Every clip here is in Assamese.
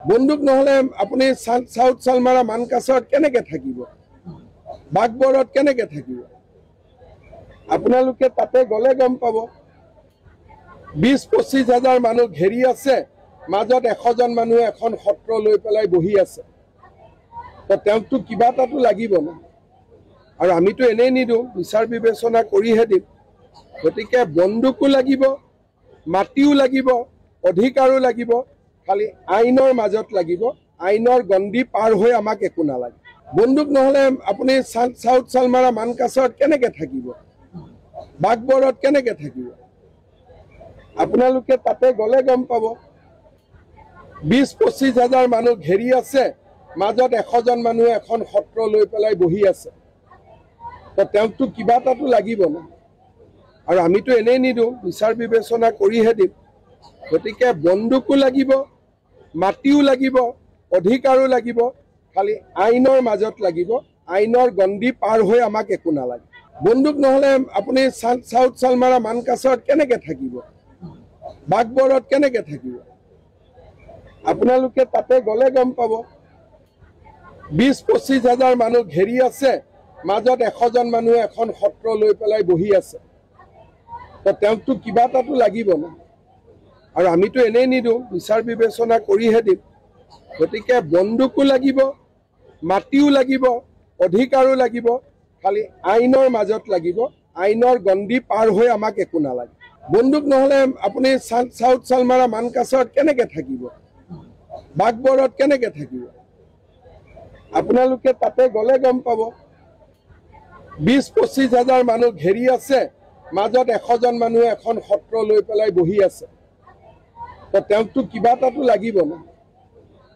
বন্দুক নহলে আপুনি সাউথ সালমাৰা মানকাছৰত কেনেকে থাকিব, বাগবৰত কেনেকে থাকিব? আপোনালোকে তাতে গলে গম পাব 20-25 হাজাৰ মানুহ ঘেৰি আছে, মাজত 100 জন মানুহ এখন সত্ৰ লৈ পেলাই বহি আছে। তো তেওঁকতো কিবা এটাতো লাগিব না, আৰু আমিতো এনেই নিদিওঁ, বিচাৰ বিবেচনা কৰিহে দিম। গতিকে বন্দুকো লাগিব, মাটিও লাগিব, অধিকাৰো লাগিব, খালি আইনৰ মাজত লাগিব। আইনৰ গণ্ডি পাৰ হৈ আমাক একো নালাগে। বন্দুক নহলে আপুনি সাউথ সালমাৰা মানকাছৰত কেনেকে থাকিব, বাগবৰত কেনেকে থাকিব? আপোনালোকে তাতে গলে গম পাব 20-25 হাজাৰ মানুহ ঘেৰি আছে, মাজত 100 জন মানুহ এখন সত্ৰ লৈ পেলাই বহি আছে। তো তেওঁকতো কিবা এটাতো লাগিব না, আৰু আমিতো এনেই নিদিওঁ, বিচাৰ বিবেচনা কৰিহে দিম। গতিকে বন্দুকো লাগিব, মাটিও লাগিব, অধিকাৰো লাগিব, খালি আইনৰ মাজত লাগিব। আইনৰ গণ্ডি পাৰ হৈ আমাক একো নালাগে। বন্দুক নহলে আপুনি সাউথ সালমাৰা মানকাছৰত কেনেকে থাকিব, বাগবৰত কেনেকে থাকিব? আপোনালোকে তাতে গলে গম পাব 20-25 হাজাৰ মানুহ ঘেৰি আছে, মাজত 100 জন মানুহ এখন সত্ৰ লৈ পেলাই বহি আছে। তো তেওঁকতো কিবা এটাতো লাগিব না, আৰু আমিতো এনেই নিদিওঁ, বিচাৰ বিবেচনা কৰিহে দিম। গতিকে বন্দুকো লাগিব, মাটিও লাগিব, অধিকাৰো লাগিব, খালি আইনৰ মাজত লাগিব। আইনৰ গণ্ডি পাৰ হৈ আমাক একো নালাগে। বন্দুক নহলে আপুনি সাউথ সালমাৰা মানকাছৰত কেনেকে থাকিব, বাগবৰত কেনেকে থাকিব? আপোনালোকে তাতে গলে গম পাব 20-25 হাজাৰ মানুহ ঘেৰি আছে, মাজত 100 জন মানুহ এখন সত্ৰ লৈ পেলাই বহি আছে। তো তেওঁকতো কিবা এটাতো লাগিব না,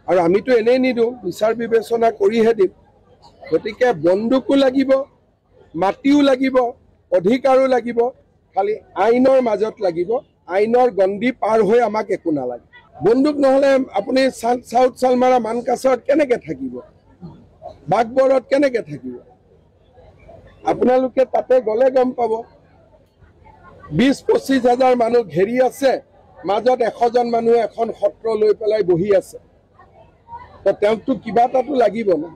আৰু আমিতো এনেই নিদিওঁ, বিচাৰ বিবেচনা কৰিহে দিম। গতিকে বন্দুকো লাগিব, মাটিও লাগিব, অধিকাৰো লাগিব, খালি আইনৰ মাজত লাগিব। আইনৰ গণ্ডি পাৰ হৈ আমাক একো নালাগে। বন্দুক নহলে আপুনি সাউথ সালমাৰা মানকাছৰত কেনেকে থাকিব, বাগবৰত কেনেকে থাকিব? আপোনালোকে তাতে গলে গম পাব 20-25 হাজাৰ মানুহ ঘেৰি আছে, মাজত 100 জন মানুহ এখন সত্ৰ লৈ পেলাই বহি আছে। তো তেওঁকতো কিবা এটাতো লাগিব না,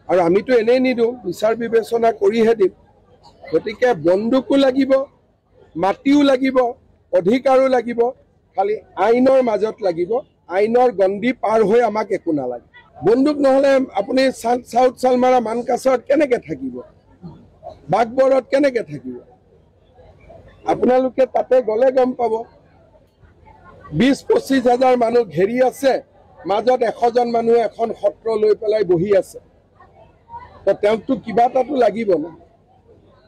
আৰু আমিতো এনেই নিদিওঁ, বিচাৰ বিবেচনা কৰিহে দিম। গতিকে বন্দুকো লাগিব, মাটিও লাগিব, অধিকাৰো লাগিব, খালি আইনৰ মাজত লাগিব। আইনৰ গণ্ডি পাৰ হৈ আমাক একো নালাগে। বন্দুক নহলে আপুনি সাউথ সালমাৰা মানকাছৰত কেনেকে থাকিব, বাগবৰত কেনেকে থাকিব? আপোনালোকে তাতে গলে গম পাব 20-25 হাজাৰ মানুহ ঘেৰি আছে, মাজত 100 জন মানুহ এখন সত্ৰ লৈ পেলাই বহি আছে। তো তেওঁকতো কিবা এটাতো লাগিব না,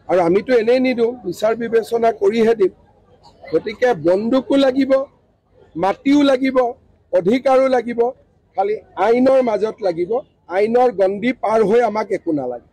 আৰু আমিতো এনেই নিদিওঁ, বিচাৰ বিবেচনা কৰিহে দিম। গতিকে বন্দুকো লাগিব, মাটিও লাগিব, অধিকাৰো লাগিব, খালি আইনৰ মাজত লাগিব। আইনৰ গণ্ডি পাৰ হৈ আমাক একো নালাগে।